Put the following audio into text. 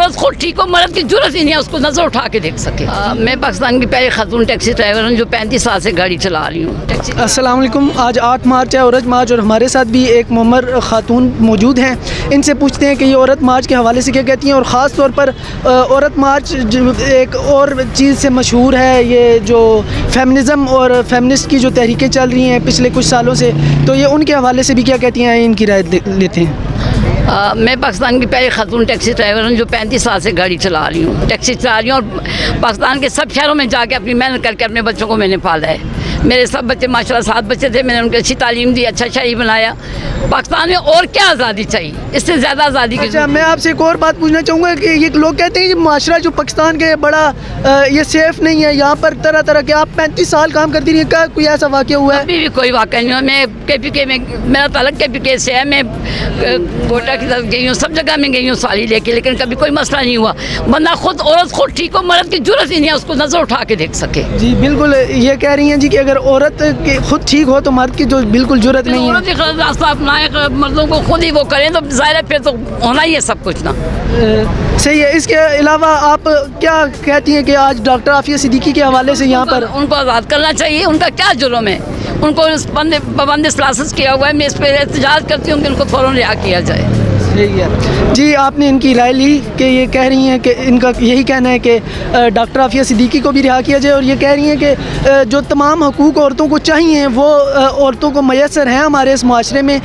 عورت خود ٹھیک ہو، مرد کی ضرورت ہی نہیں ہے اس کو نظر اٹھا کے دیکھ سکے. میں پاکستان کی پہلی خاتون ٹیکسی ڈرائیور ہوں جو 35 سال سے گاڑی چلا رہی ہوں. السلام علیکم. آج 8 مارچ ہے، عورت مارچ، اور ہمارے ساتھ بھی ایک معمر خاتون موجود ہیں. ان سے پوچھتے ہیں کہ یہ عورت مارچ کے حوالے سے کیا کہتی ہیں، اور خاص طور پر عورت مارچ ایک اور چیز سے مشہور ہے، یہ جو فیمنزم اور فیمنسٹ کی جو تحریکیں چل رہی ہیں پچھلے کچھ سالوں سے، تو یہ ان کے حوالے سے بھی کیا کہتی ہیں، ان کی رائے لیتے ہیں. میں پاکستان کی پہلی خاتون ٹیکسی ڈرائیور ہوں جو 35 سال سے گاڑی چلا رہی ہوں. ٹیکسی چلا رہی ہوں اور پاکستان کے سب شہروں میں جا کے اپنی محنت کر کے اپنے بچوں کو میں نے پالا ہے. میرے سب بچے ماشاءاللہ 7 بچے تھے، میں نے ان کو اچھی تعلیم دی، اچھا شہری بنایا. پاکستان میں اور کیا آزادی چاہیے، اس سے زیادہ آزادی کی. اچھا، میں آپ سے ایک اور بات پوچھنا چاہوں گا کہ یہ لوگ کہتے ہیں کہ معاشرہ جو پاکستان کے بڑا یہ سیف نہیں ہے، یہاں پر طرح طرح کے. آپ 35 سال کام کرتی رہی ہیں، کیا کوئی ایسا واقعہ ہوا ہے؟ ابھی بھی کوئی واقعہ نہیں ہوا. میں KPK میں، میرا تعلق KPK سے ہے. میں کوٹا کی طرف گئی ہوں، سب جگہ میں گئی ہوں سالی لے کے، لیکن کبھی کوئی مسئلہ نہیں ہوا. بندہ خود، عورت خود ٹھیک ہو، مرد کی ضرورت ہی نہیں ہے اس کو نظر اٹھا کے دیکھ سکے. جی بالکل، یہ کہہ رہی ہیں جی کہ اگر عورت خود ٹھیک ہو تو مرد کی جو بالکل ضرورت نہیں ہے. عورت ہی غلط راستہ اپنائے، مردوں کو خود ہی وہ کریں تو ظاہر ہے پھر تو ہونا ہی ہے سب کچھ نا. صحیح ہے. اس کے علاوہ آپ کیا کہتی ہیں کہ آج ڈاکٹر عافیہ صدیقی کے حوالے سے یہاں پر ان کو آزاد کرنا چاہیے؟ ان کا کیا جرم ہے؟ ان کو پابند کلاسز کیا ہوا ہے. میں اس پہ احتجاج کرتی ہوں کہ ان کو فوراً رہا کیا جائے. صحیح ہے. جی، آپ نے ان کی رائے لی کہ یہ کہہ رہی ہیں کہ ان کا یہی کہنا ہے کہ ڈاکٹر عافیہ صدیقی کو بھی رہا کیا جائے، اور یہ کہہ رہی ہیں کہ جو تمام حقوق عورتوں کو چاہیے وہ عورتوں کو میسر ہیں ہمارے اس معاشرے میں.